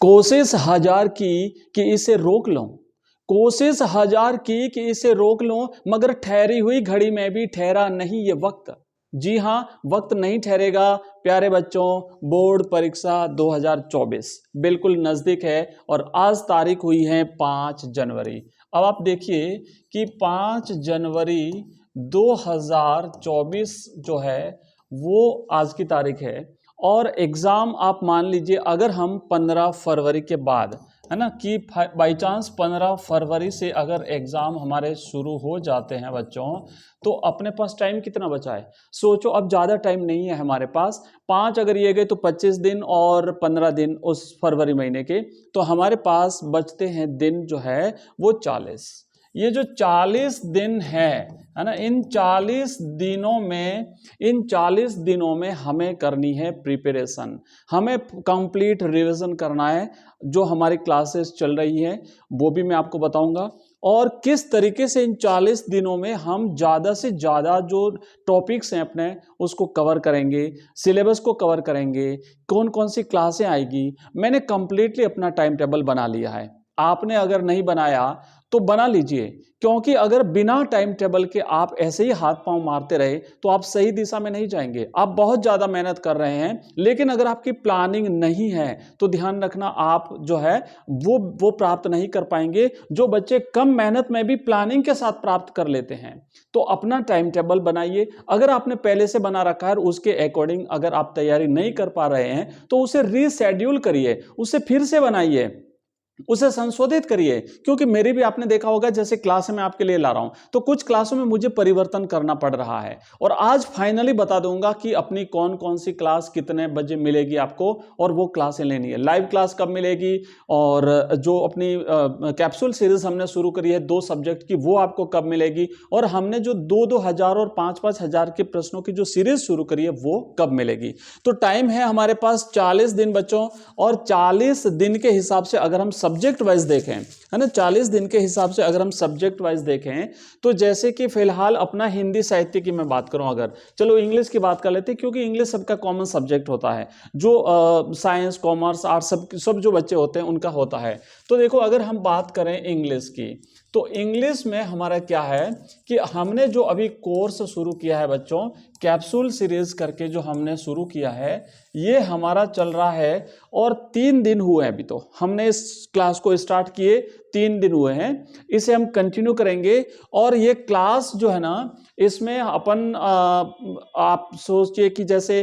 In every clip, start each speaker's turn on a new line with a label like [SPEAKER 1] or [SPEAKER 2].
[SPEAKER 1] कोशिश हजार की कि इसे रोक लूं, कोशिश हजार की कि इसे रोक लूं, मगर ठहरी हुई घड़ी में भी ठहरा नहीं ये वक्त। जी हां, वक्त नहीं ठहरेगा प्यारे बच्चों। बोर्ड परीक्षा 2024 बिल्कुल नजदीक है और आज तारीख हुई है 5 जनवरी। अब आप देखिए कि 5 जनवरी 2024 जो है वो आज की तारीख है, और एग्जाम आप मान लीजिए अगर हम 15 फरवरी के बाद, है ना, कि बाई चांस 15 फरवरी से अगर एग्जाम हमारे शुरू हो जाते हैं बच्चों, तो अपने पास टाइम कितना बचा है? सोचो, अब ज़्यादा टाइम नहीं है हमारे पास। 5 अगर ये गए तो 25 दिन और 15 दिन उस फरवरी महीने के, तो हमारे पास बचते हैं दिन जो है वो 40। ये जो 40 दिन है ना, इन 40 दिनों में हमें करनी है प्रिपरेशन, हमें कंप्लीट रिवीजन करना है। जो हमारी क्लासेस चल रही हैं वो भी मैं आपको बताऊंगा, और किस तरीके से इन 40 दिनों में हम ज़्यादा से ज़्यादा जो टॉपिक्स हैं अपने उसको कवर करेंगे, सिलेबस को कवर करेंगे, कौन कौन सी क्लासें आएगी। मैंने कंप्लीटली अपना टाइम टेबल बना लिया है। आपने अगर नहीं बनाया तो बना लीजिए, क्योंकि अगर बिना टाइम टेबल के आप ऐसे ही हाथ पांव मारते रहे तो आप सही दिशा में नहीं जाएंगे। आप बहुत ज़्यादा मेहनत कर रहे हैं, लेकिन अगर आपकी प्लानिंग नहीं है तो ध्यान रखना आप जो है वो प्राप्त नहीं कर पाएंगे। जो बच्चे कम मेहनत में भी प्लानिंग के साथ प्राप्त कर लेते हैं, तो अपना टाइम टेबल बनाइए। अगर आपने पहले से बना रखा है, उसके अकॉर्डिंग अगर आप तैयारी नहीं कर पा रहे हैं तो उसे रीशेड्यूल करिए, उसे फिर से बनाइए, उसे संशोधित करिए। क्योंकि मेरी भी आपने देखा होगा, जैसे क्लास में आपके लिए ला रहा हूं तो कुछ क्लासों में मुझे परिवर्तन करना पड़ रहा है, और आज फाइनली बता दूंगा कि अपनी कौन कौन सी क्लास कितने बजे मिलेगी आपको, और वो क्लासें लेनी है। लाइव क्लास कब मिलेगी, और जो अपनी कैप्सूल सीरीज हमने शुरू करी है 2 सब्जेक्ट की, वो आपको कब मिलेगी, और हमने जो 2-2 हजार और 5-5 हजार के प्रश्नों की जो सीरीज शुरू करी है वो कब मिलेगी। तो टाइम है हमारे पास 40 दिन बच्चों, और 40 दिन के हिसाब से अगर हम सब्जेक्ट वाइज देखें, है ना, 40 दिन के हिसाब से अगर हम सब्जेक्ट वाइज देखें, तो जैसे कि फिलहाल अपना हिंदी साहित्य की मैं बात करूं, अगर चलो इंग्लिश की बात कर लेते हैं, क्योंकि इंग्लिश सबका कॉमन सब्जेक्ट होता है, जो साइंस कॉमर्स आर्ट सब जो बच्चे होते हैं उनका होता है। तो देखो, अगर हम बात करें इंग्लिश की, तो इंग्लिश में हमारा क्या है कि हमने जो अभी कोर्स शुरू किया है बच्चों, कैप्सूल सीरीज करके जो हमने शुरू किया है, ये हमारा चल रहा है, और 3 दिन हुए हैं अभी। तो हमने इस क्लास को स्टार्ट किए 3 दिन हुए हैं, इसे हम कंटिन्यू करेंगे। और ये क्लास जो है ना, इसमें अपन आप सोचिए कि जैसे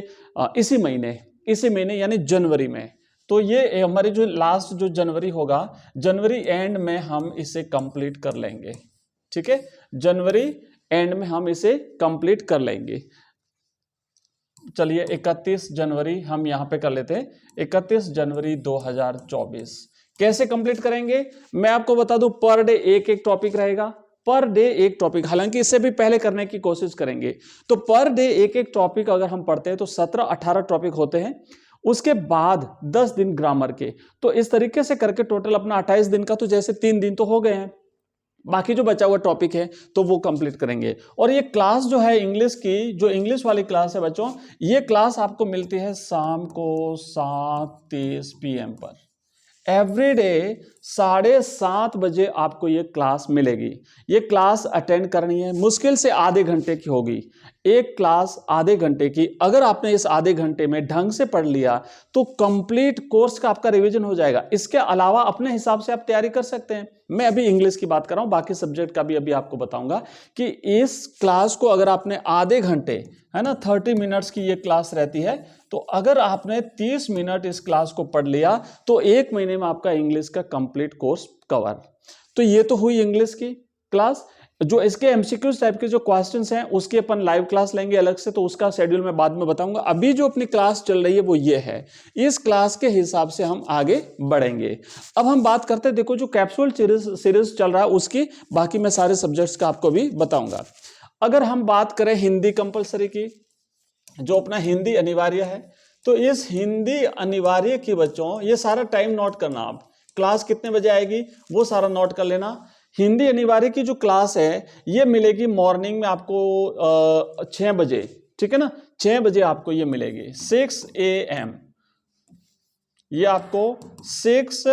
[SPEAKER 1] इसी महीने यानी जनवरी में, तो ये हमारी जो लास्ट जो जनवरी होगा, जनवरी एंड में हम इसे कंप्लीट कर लेंगे। ठीक है, जनवरी एंड में हम इसे कंप्लीट कर लेंगे। चलिए 31 जनवरी हम यहां पे कर लेते हैं, 31 जनवरी 2024। कैसे कंप्लीट करेंगे मैं आपको बता दूं, पर डे एक एक टॉपिक रहेगा, पर डे एक टॉपिक, हालांकि इससे भी पहले करने की कोशिश करेंगे। तो पर डे एक एक टॉपिक अगर हम पढ़ते हैं तो 17-18 टॉपिक होते हैं, उसके बाद 10 दिन ग्रामर के। तो इस तरीके से करके टोटल अपना 28 दिन का, तो जैसे 3 दिन तो हो गए हैं, बाकी जो बचा हुआ टॉपिक है तो वो कंप्लीट करेंगे। और ये क्लास जो है इंग्लिश की, जो इंग्लिश वाली क्लास है बच्चों, ये क्लास आपको मिलती है शाम को 7:30 PM पर। एवरीडे 7:30 बजे आपको ये क्लास मिलेगी। ये क्लास अटेंड करनी है, मुश्किल से आधे घंटे की होगी, एक क्लास आधे घंटे की। अगर आपने इस आधे घंटे में ढंग से पढ़ लिया तो कंप्लीट कोर्स का आपका रिवीजन हो जाएगा। इसके अलावा अपने हिसाब से आप तैयारी कर सकते हैं। मैं अभी इंग्लिश की बात कर रहा हूं, बाकी सब्जेक्ट का भी अभी आपको बताऊंगा कि इस क्लास को अगर आपने आधे घंटे, है ना, 30 मिनट्स की ये क्लास रहती है, तो अगर आपने 30 मिनट इस क्लास को पढ़ लिया तो 1 महीने में आपका इंग्लिश का कंप्लीट कोर्स कवर। तो ये तो हुई इंग्लिश की क्लास। जो इसके एमसीक्यूज टाइप के जो क्वेश्चंस हैं उसकी अपन लाइव क्लास लेंगे अलग से, तो उसका शेड्यूल मैं बाद में बताऊंगा। अभी जो अपनी क्लास चल रही है वो ये है, इस क्लास के हिसाब से हम आगे बढ़ेंगे। अब हम बात करते हैं, देखो जो कैप्सूल सीरीज चल रहा है उसकी, बाकी मैं सारे सब्जेक्ट्स का आपको भी बताऊंगा। अगर हम बात करें हिंदी कंपलसरी की, जो अपना हिंदी अनिवार्य है, तो इस हिंदी अनिवार्य की बच्चों ये सारा टाइम नोट करना, आप क्लास कितने बजे आएगी वो सारा नोट कर लेना। हिंदी अनिवार्य की जो क्लास है ये मिलेगी मॉर्निंग में आपको 6 बजे, ठीक है ना, 6 बजे आपको ये मिलेगी, 6 AM। ये आपको 6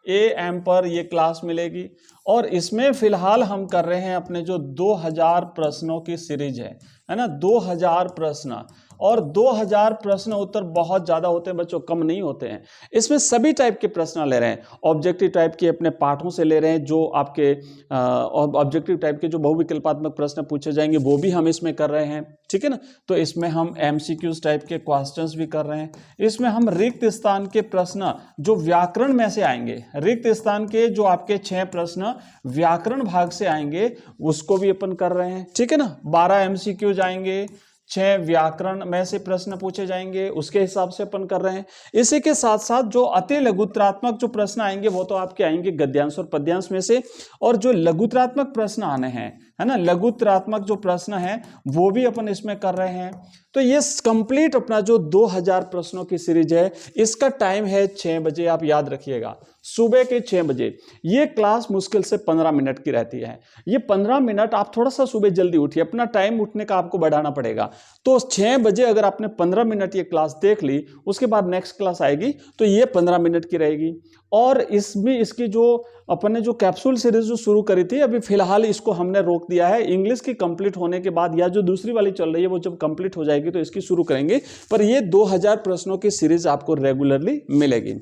[SPEAKER 1] AM पर ये क्लास मिलेगी। और इसमें फिलहाल हम कर रहे हैं अपने जो 2000 प्रश्नों की सीरीज है ना, 2000 प्रश्न। और 2000 प्रश्न उत्तर बहुत ज़्यादा होते हैं बच्चों, कम नहीं होते हैं। इसमें सभी टाइप के प्रश्न ले रहे हैं, ऑब्जेक्टिव टाइप के अपने पाठों से ले रहे हैं, जो आपके ऑब्जेक्टिव टाइप के जो बहुविकल्पात्मक प्रश्न पूछे जाएंगे वो भी हम इसमें कर रहे हैं, ठीक है ना। तो इसमें हम MCQs टाइप के क्वेश्चंस भी कर रहे हैं। इसमें हम रिक्त स्थान के प्रश्न जो व्याकरण में से आएंगे, रिक्त स्थान के जो आपके 6 प्रश्न व्याकरण भाग से आएंगे उसको भी अपन कर रहे हैं, ठीक है ना। 12 MCQs आएंगे, 6 व्याकरण में से प्रश्न पूछे जाएंगे, उसके हिसाब से अपन कर रहे हैं। इसी के साथ साथ जो अति लघुत्रात्मक जो प्रश्न आएंगे वो तो आपके आएंगे गद्यांश और पद्यांश में से, और जो लघुत्रात्मक प्रश्न आने हैं, है ना, लघुत्रात्मक जो प्रश्न है वो भी अपन इसमें कर रहे हैं। तो ये कंप्लीट अपना जो 2000 प्रश्नों की सीरीज है, इसका टाइम है 6 बजे, आप याद रखिएगा, सुबह के 6 बजे। ये क्लास मुश्किल से 15 मिनट की रहती है। ये 15 मिनट आप थोड़ा सा सुबह जल्दी उठिए, अपना टाइम उठने का आपको बढ़ाना पड़ेगा। तो 6 बजे अगर आपने 15 मिनट ये क्लास देख ली, उसके बाद नेक्स्ट क्लास आएगी तो ये 15 मिनट की रहेगी। और इसमें इसकी जो अपने जो कैप्सूल सीरीज जो शुरू करी थी, अभी फिलहाल इसको हमने रोक दिया है। इंग्लिश की कंप्लीट होने के बाद या जो दूसरी वाली चल रही है वो जब कंप्लीट हो जाएगी तो इसकी शुरू करेंगे। पर ये 2000 प्रश्नों की सीरीज आपको रेगुलरली मिलेगी।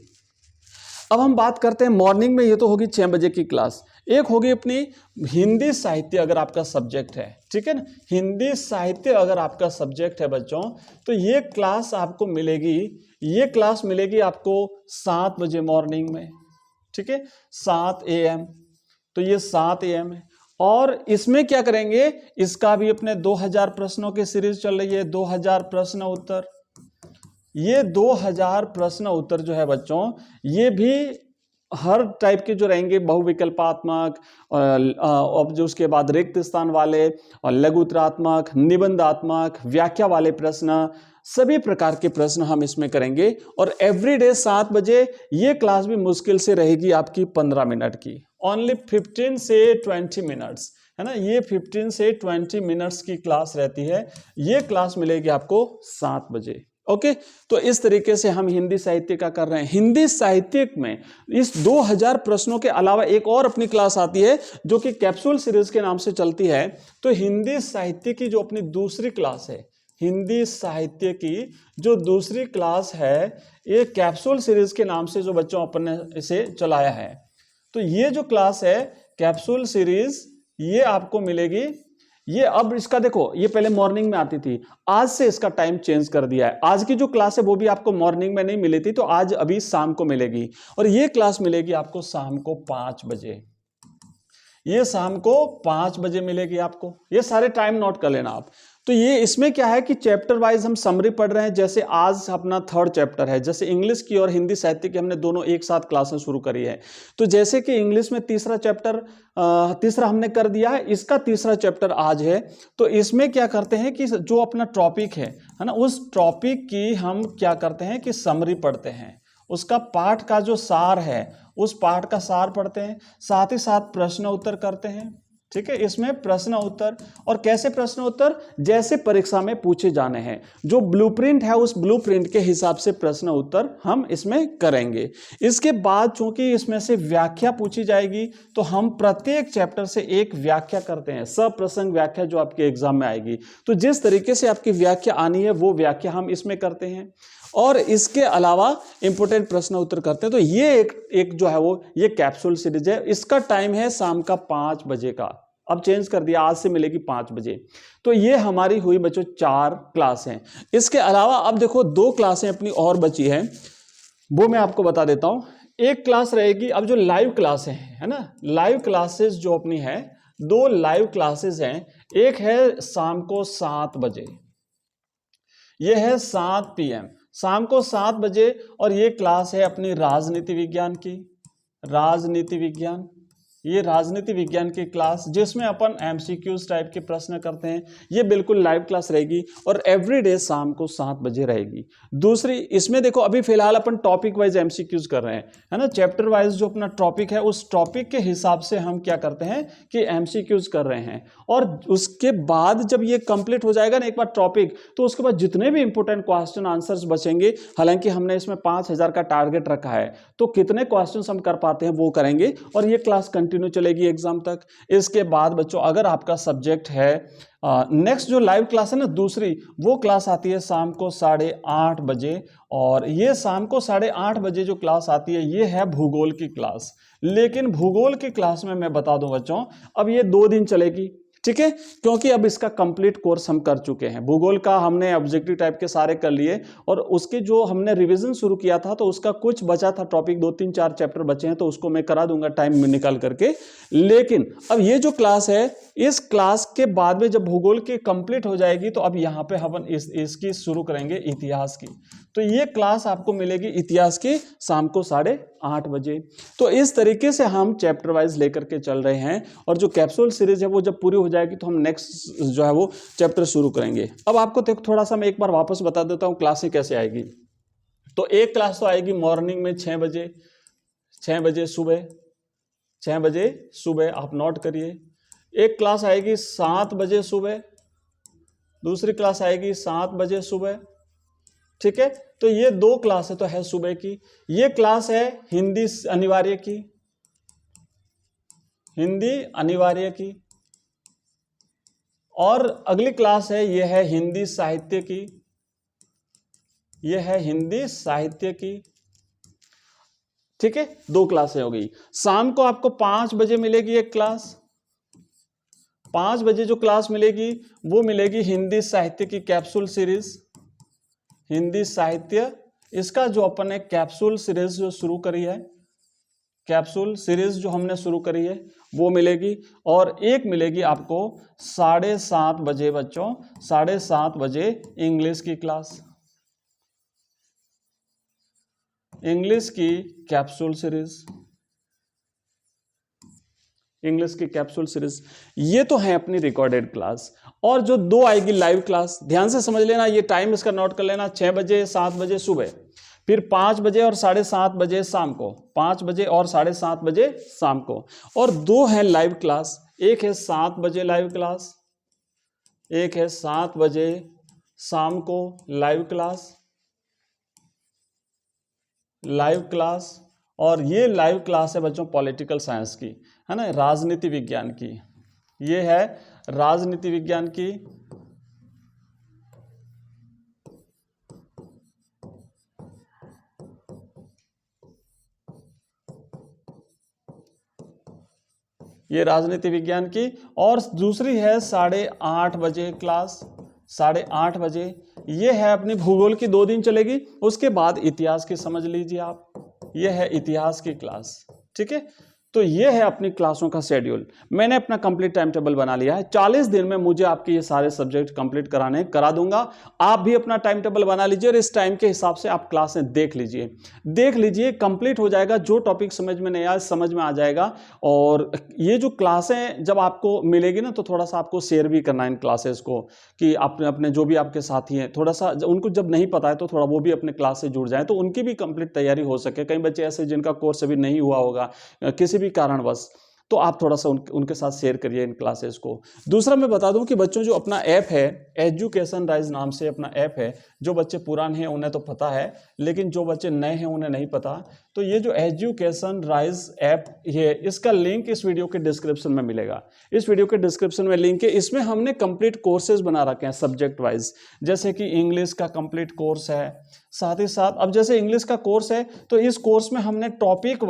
[SPEAKER 1] अब हम बात करते हैं मॉर्निंग में, ये तो होगी 6 बजे की क्लास। एक होगी अपनी हिंदी साहित्य, अगर आपका सब्जेक्ट है, ठीक है ना, हिंदी साहित्य अगर आपका सब्जेक्ट है बच्चों, तो ये क्लास आपको मिलेगी, ये क्लास मिलेगी आपको 7 बजे मॉर्निंग में, ठीक है, 7 AM। तो ये 7 AM है। और इसमें क्या करेंगे, इसका भी अपने 2000 प्रश्नों की सीरीज चल रही है, 2000 प्रश्न उत्तर। ये 2000 प्रश्न उत्तर जो है बच्चों, ये भी हर टाइप के जो रहेंगे, बहुविकल्पात्मक और जो उसके बाद रिक्त स्थान वाले, और लघुत्रात्मक, निबंधात्मक, व्याख्या वाले प्रश्न, सभी प्रकार के प्रश्न हम इसमें करेंगे। और एवरीडे 7 बजे ये क्लास भी मुश्किल से रहेगी आपकी 15 मिनट की, ओनली 15 से 20 मिनट्स, है ना। ये 15 से 20 मिनट्स की क्लास रहती है। ये क्लास मिलेगी आपको 7 बजे। ओके, तो इस तरीके से हम हिंदी साहित्य का कर रहे हैं। हिंदी साहित्य में इस 2000 प्रश्नों के अलावा एक और अपनी क्लास आती है जो कि कैप्सूल सीरीज के नाम से चलती है। तो हिंदी साहित्य की जो अपनी दूसरी क्लास है, हिंदी साहित्य की जो दूसरी क्लास है, ये कैप्सूल सीरीज के नाम से जो बच्चों अपन ने इसे चलाया है। तो ये जो क्लास है कैप्सूल सीरीज, ये आपको मिलेगी। ये अब इसका देखो, ये पहले मॉर्निंग में आती थी, आज से इसका टाइम चेंज कर दिया है। आज की जो क्लास है वो भी आपको मॉर्निंग में नहीं मिली थी, तो आज अभी शाम को मिलेगी। और ये क्लास मिलेगी आपको शाम को 5 बजे। ये शाम को 5 बजे मिलेगी आपको। ये सारे टाइम नोट कर लेना आप। तो ये इसमें क्या है कि चैप्टर वाइज हम समरी पढ़ रहे हैं। जैसे आज अपना 3rd चैप्टर है, जैसे इंग्लिश की और हिंदी साहित्य की हमने दोनों एक साथ क्लासेस शुरू करी है। तो जैसे कि इंग्लिश में तीसरा चैप्टर तीसरा हमने कर दिया है, इसका तीसरा चैप्टर आज है। तो इसमें क्या करते हैं कि जो अपना टॉपिक है ना, उस टॉपिक की हम क्या करते हैं कि समरी पढ़ते हैं, उसका पाठ का जो सार है उस पाठ का सार पढ़ते हैं, साथ ही साथ प्रश्न उत्तर करते हैं। ठीक है, इसमें प्रश्न उत्तर, और कैसे प्रश्न उत्तर, जैसे परीक्षा में पूछे जाने हैं, जो ब्लूप्रिंट है उस ब्लूप्रिंट के हिसाब से प्रश्न उत्तर हम इसमें करेंगे। इसके बाद चूंकि इसमें से व्याख्या पूछी जाएगी, तो हम प्रत्येक चैप्टर से एक व्याख्या करते हैं, सप्रसंग व्याख्या जो आपके एग्जाम में आएगी। तो जिस तरीके से आपकी व्याख्या आनी है वो व्याख्या हम इसमें करते हैं, और इसके अलावा इंपोर्टेंट प्रश्न उत्तर करते हैं। तो ये एक जो है वो ये कैप्सूल सीरीज है। इसका टाइम है शाम का 5 बजे का, अब चेंज कर दिया, आज से मिलेगी 5 बजे। तो ये हमारी हुई बच्चों 4 क्लास हैं। इसके अलावा अब देखो 2 क्लासें अपनी और बची हैं, वो मैं आपको बता देता हूं। एक क्लास रहेगी अब जो लाइव क्लास है ना, लाइव क्लासेस जो अपनी है, 2 लाइव क्लासेस हैं। एक है शाम को 7 बजे, ये है 7 PM, शाम को 7 बजे, और ये क्लास है अपनी राजनीति विज्ञान की, राजनीति विज्ञान। ये राजनीति विज्ञान की क्लास जिसमें अपन एमसीक्यूज टाइप के प्रश्न करते हैं, ये बिल्कुल लाइव क्लास रहेगी और एवरीडे शाम को 7 बजे रहेगी। दूसरी इसमें देखो अभी फिलहाल अपन टॉपिक वाइज एमसीक्यूज कर रहे हैं, है ना, चैप्टर वाइज जो अपना टॉपिक है उस टॉपिक के हिसाब से हम क्या करते हैं कि एमसीक्यूज कर रहे हैं। और उसके बाद जब ये कंप्लीट हो जाएगा ना एक बार टॉपिक, तो उसके बाद जितने भी इंपॉर्टेंट क्वेश्चन आंसर्स बचेंगे, हालांकि हमने इसमें 5000 का टारगेट रखा है, तो कितने क्वेश्चन हम कर पाते हैं वो करेंगे और ये क्लास कंटिन्यू चलेगी एग्जाम तक। इसके बाद बच्चों अगर आपका सब्जेक्ट है नेक्स्ट जो लाइव क्लास है ना दूसरी, वो क्लास आती है शाम को 8:30 बजे, और ये शाम को 8:30 बजे जो क्लास आती है ये है भूगोल की क्लास। लेकिन भूगोल की क्लास में मैं बता दूं बच्चों, अब ये 2 दिन चलेगी, ठीक है, क्योंकि अब इसका कंप्लीट कोर्स हम कर चुके हैं। भूगोल का हमने ऑब्जेक्टिव टाइप के सारे कर लिए और उसके जो हमने रिवीजन शुरू किया था तो उसका कुछ बचा था टॉपिक, 2-3-4 चैप्टर बचे हैं, तो उसको मैं करा दूंगा टाइम में निकाल करके। लेकिन अब ये जो क्लास है, इस क्लास के बाद में जब भूगोल की कंप्लीट हो जाएगी तो अब यहाँ पे हम इसकी शुरू करेंगे इतिहास की। तो ये क्लास आपको मिलेगी इतिहास की शाम को 8:30 बजे। तो इस तरीके से हम चैप्टर वाइज लेकर के चल रहे हैं और जो कैप्सूल सीरीज है वो जब पूरी हो जाएगी तो हम नेक्स्ट जो है वो चैप्टर शुरू करेंगे। अब आपको थोड़ा सा मैं एक बार वापस बता देता हूँ क्लासें कैसे आएगी। तो एक क्लास तो आएगी मॉर्निंग में 6 बजे सुबह, 6 बजे सुबह, आप नोट करिए। एक क्लास आएगी 7 बजे सुबह, दूसरी क्लास आएगी 7 बजे सुबह, ठीक है। तो ये 2 क्लास है तो है सुबह की। ये क्लास है हिंदी अनिवार्य की, हिंदी अनिवार्य की, और अगली क्लास है ये है हिंदी साहित्य की, ये है हिंदी साहित्य की, ठीक है। 2 क्लासें हो गई। शाम को आपको 5 बजे मिलेगी एक क्लास, 5 बजे जो क्लास मिलेगी वो मिलेगी हिंदी साहित्य की कैप्सूल सीरीज, हिंदी साहित्य। इसका जो अपन ने कैप्सूल सीरीज जो शुरू करी है, कैप्सूल सीरीज जो हमने शुरू करी है वो मिलेगी। और एक मिलेगी आपको 7:30 बजे बच्चों, 7:30 बजे इंग्लिश की क्लास, इंग्लिश की कैप्सूल सीरीज, इंग्लिश की कैप्सूल सीरीज। ये तो है अपनी रिकॉर्डेड क्लास। और जो 2 आएगी लाइव क्लास, ध्यान से समझ लेना, ये टाइम इसका नोट कर लेना, 6 बजे 7 बजे सुबह, फिर 5 बजे और 7:30 बजे शाम को, 5 बजे और 7:30 बजे शाम को। और 2 है लाइव क्लास, एक है 7 बजे लाइव क्लास, एक है 7 बजे शाम को लाइव क्लास, लाइव क्लास। और ये लाइव क्लास है बच्चों पॉलिटिकल साइंस की, है ना, राजनीति विज्ञान की, ये है राजनीति विज्ञान की। ये राजनीति विज्ञान की। और दूसरी है 8:30 बजे क्लास, 8:30 बजे, ये है अपनी भूगोल की, 2 दिन चलेगी। उसके बाद इतिहास की समझ लीजिए आप, ये है इतिहास की क्लास, ठीक है। तो ये है अपनी क्लासों का शेड्यूल। मैंने अपना कंप्लीट टाइम टेबल बना लिया है। 40 दिन में मुझे आपके ये सारे सब्जेक्ट कंप्लीट करा दूंगा। आप भी अपना टाइम टेबल बना लीजिए और इस टाइम के हिसाब से आप क्लासें देख लीजिए, कंप्लीट हो जाएगा। जो टॉपिक समझ में नहीं आया समझ में आ जाएगा। और ये जो क्लासें जब आपको मिलेगी ना, तो थोड़ा सा आपको शेयर भी करना इन क्लासेस को, कि अपने जो भी आपके साथी हैं थोड़ा सा उनको जब नहीं पता है तो थोड़ा वो भी अपने क्लास से जुड़ जाए, तो उनकी भी कंप्लीट तैयारी हो सके। कई बच्चे ऐसे जिनका कोर्स अभी नहीं हुआ होगा किसी भी कारणवश, तो आप थोड़ा सा उनके साथ शेयर करिए इन क्लासेस को। दूसरा मैं बता दूं कि बच्चों जो अपना ऐप है, एजुकेशन राइज नाम से अपना ऐप है, जो बच्चे पुराने हैं उन्हें तो पता है, लेकिन जो बच्चे नए हैं उन्हें नहीं पता। तो ये जो एजुकेशन राइज ऐप है, इसका लिंक इस वीडियो के डिस्क्रिप्शन में मिलेगा। इस वीडियो के डिस्क्रिप्शन में लिंक है। इसमें हमने कंप्लीट कोर्सेज बना रखे हैं सब्जेक्ट वाइज, जैसे कि इंग्लिश का कंप्लीट कोर्स है। साथ ही साथ अब जैसे इंग्लिश का कोर्स है तो इस कोर्स में हमने टॉपिक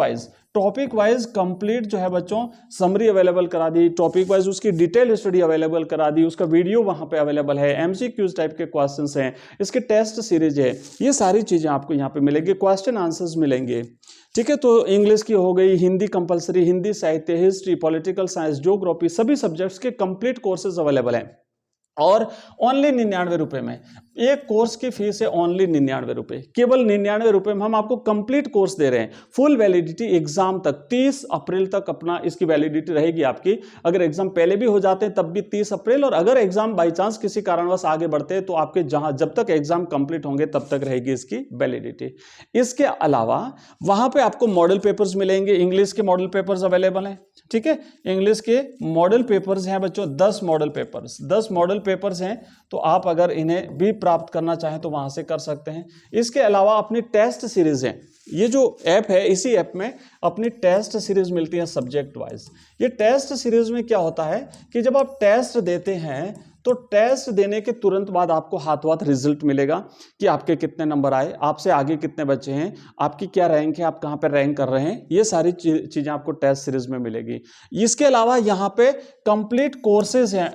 [SPEAKER 1] वाइज कंप्लीट जो है बच्चों समरी अवेलेबल करा दी, टॉपिक वाइज उसकी डिटेल स्टडी अवेलेबल करा दी, उसका वीडियो वहां पे अवेलेबल है, एमसीक्यूज टाइप के क्वेश्चंस हैं, इसके टेस्ट सीरीज है, ये सारी चीजें आपको यहाँ पे मिलेंगी, क्वेश्चन आंसर्स मिलेंगे, ठीक है। तो इंग्लिश की हो गई, हिंदी कंपलसरी, हिंदी साहित्य, हिस्ट्री, पॉलिटिकल साइंस, ज्योग्राफी, सभी सब्जेक्ट्स के कंप्लीट कोर्सेज अवेलेबल हैं। और ओनली 99 रुपए में एक कोर्स की फीस है ओनली 99 रुपये, केवल 99 रुपये में हम आपको कंप्लीट कोर्स दे रहे हैं। फुल वैलिडिटी एग्जाम तक, 30 अप्रैल तक अपना इसकी वैलिडिटी रहेगी आपकी। अगर एग्जाम पहले भी हो जाते हैं तब भी 30 अप्रैल, और अगर एग्जाम बाई चांस किसी कारणवश आगे बढ़ते हैं तो आपके जब तक एग्जाम कंप्लीट होंगे तब तक रहेगी इसकी वैलिडिटी। इसके अलावा वहां पे आपको मॉडल पेपर्स मिलेंगे, इंग्लिश के मॉडल पेपर्स अवेलेबल हैं, ठीक है। इंग्लिश के मॉडल पेपर्स हैं बच्चों, 10 मॉडल पेपर्स हैं। तो आप अगर इन्हें भी प्राप्त करना चाहें तो वहां से कर सकते हैं। इसके अलावा अपनी टेस्ट सीरीज है, ये जो ऐप है इसी ऐप में अपनी टेस्ट सीरीज मिलती है सब्जेक्ट वाइज। ये टेस्ट सीरीज में क्या होता है कि जब आप टेस्ट देते हैं तो टेस्ट देने के तुरंत बाद आपको हाथों हाथ रिजल्ट मिलेगा कि आपके कितने नंबर आए, आपसे आगे कितने बच्चे हैं, आपकी क्या रैंक है, आप कहाँ पे रैंक कर रहे हैं, ये सारी चीजें आपको टेस्ट सीरीज में मिलेगी। इसके अलावा यहाँ पे कंप्लीट कोर्सेज हैं,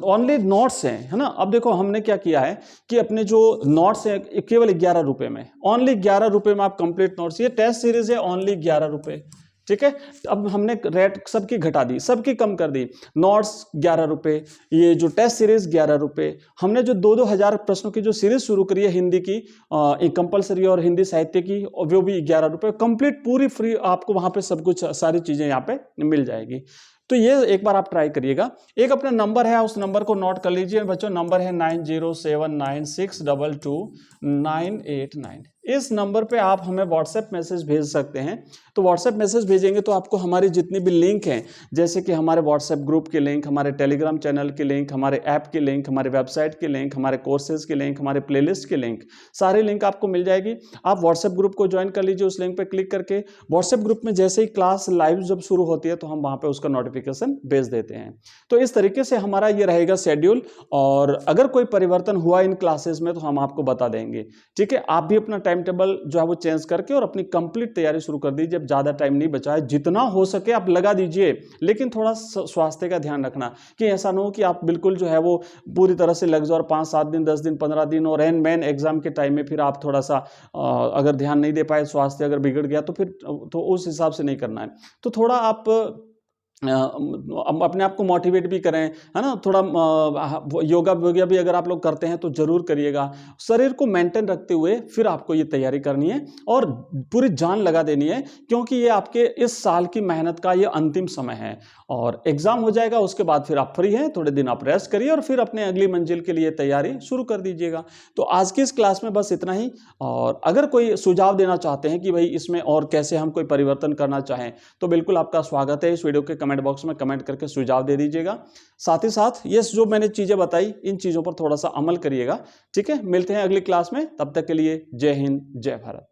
[SPEAKER 1] ओनली नोट्स हैं, है ना। अब देखो हमने क्या किया है कि अपने जो नोट्स हैं केवल 11 रुपए में, ओनली 11 रुपए में आप कंप्लीट नोट्स, ये टेस्ट सीरीज है ओनली 11 रुपए, ठीक है। अब हमने रेट सबकी घटा दी, सबकी कम कर दी। नोट्स 11 रुपये, ये जो टेस्ट सीरीज 11 रुपये, हमने जो 2-2 हजार प्रश्नों की जो सीरीज शुरू करी है हिंदी की कंपलसरी और हिंदी साहित्य की, वो भी 11 रुपये, कंप्लीट पूरी फ्री आपको वहां पे सब कुछ सारी चीजें यहाँ पे मिल जाएगी। तो ये एक बार आप ट्राई करिएगा। एक अपना नंबर है, उस नंबर को नोट कर लीजिए बच्चों, नंबर है 9079622989। इस नंबर पे आप हमें व्हाट्सएप मैसेज भेज सकते हैं। तो व्हाट्सएप मैसेज भेजेंगे तो आपको हमारी जितनी भी लिंक हैं, जैसे कि हमारे व्हाट्सएप ग्रुप के लिंक, हमारे टेलीग्राम चैनल के लिंक, हमारे ऐप के लिंक, हमारे वेबसाइट के लिंक, हमारे कोर्सेज के लिंक, हमारे प्लेलिस्ट के लिंक, सारी लिंक आपको मिल जाएगी। आप व्हाट्सएप ग्रुप को ज्वाइन कर लीजिए, उस लिंक पर क्लिक करके। व्हाट्सएप ग्रुप में जैसे ही क्लास लाइव जब शुरू होती है तो हम वहाँ पर उसका नोटिफिकेशन भेज देते हैं। तो इस तरीके से हमारा ये रहेगा शेड्यूल, और अगर कोई परिवर्तन हुआ इन क्लासेस में तो हम आपको बता देंगे, ठीक है। आप भी अपना टाइम टेबल जो है वो चेंज करके और अपनी कंप्लीट तैयारी शुरू कर दीजिए। अब ज्यादा टाइम नहीं बचा है, जितना हो सके आप लगा दीजिए, लेकिन थोड़ा स्वास्थ्य का ध्यान रखना कि ऐसा ना हो कि आप बिल्कुल जो है वो पूरी तरह से लग जाओ और 5-7 दिन 10 दिन 15 दिन और एंड मेन एग्जाम के टाइम में फिर आप थोड़ा सा अगर ध्यान नहीं दे पाए, स्वास्थ्य अगर बिगड़ गया तो फिर तो उस हिसाब से नहीं करना है। तो थोड़ा आप अपने आप को मोटिवेट भी करें, है ना। थोड़ा योगा भी अगर आप लोग करते हैं तो जरूर करिएगा। शरीर को मेंटेन रखते हुए फिर आपको ये तैयारी करनी है और पूरी जान लगा देनी है, क्योंकि ये आपके इस साल की मेहनत का ये अंतिम समय है और एग्जाम हो जाएगा, उसके बाद फिर आप फ्री हैं, थोड़े दिन आप रेस्ट करिए और फिर अपने अगली मंजिल के लिए तैयारी शुरू कर दीजिएगा। तो आज की इस क्लास में बस इतना ही, और अगर कोई सुझाव देना चाहते हैं कि भाई इसमें और कैसे हम कोई परिवर्तन करना चाहें तो बिल्कुल आपका स्वागत है। इस वीडियो के कमेंट बॉक्स में कमेंट करके सुझाव दे दीजिएगा। साथ ही साथ ये जो मैंने चीजें बताई इन चीजों पर थोड़ा सा अमल करिएगा, ठीक है। मिलते हैं अगली क्लास में, तब तक के लिए जय हिंद जय भारत।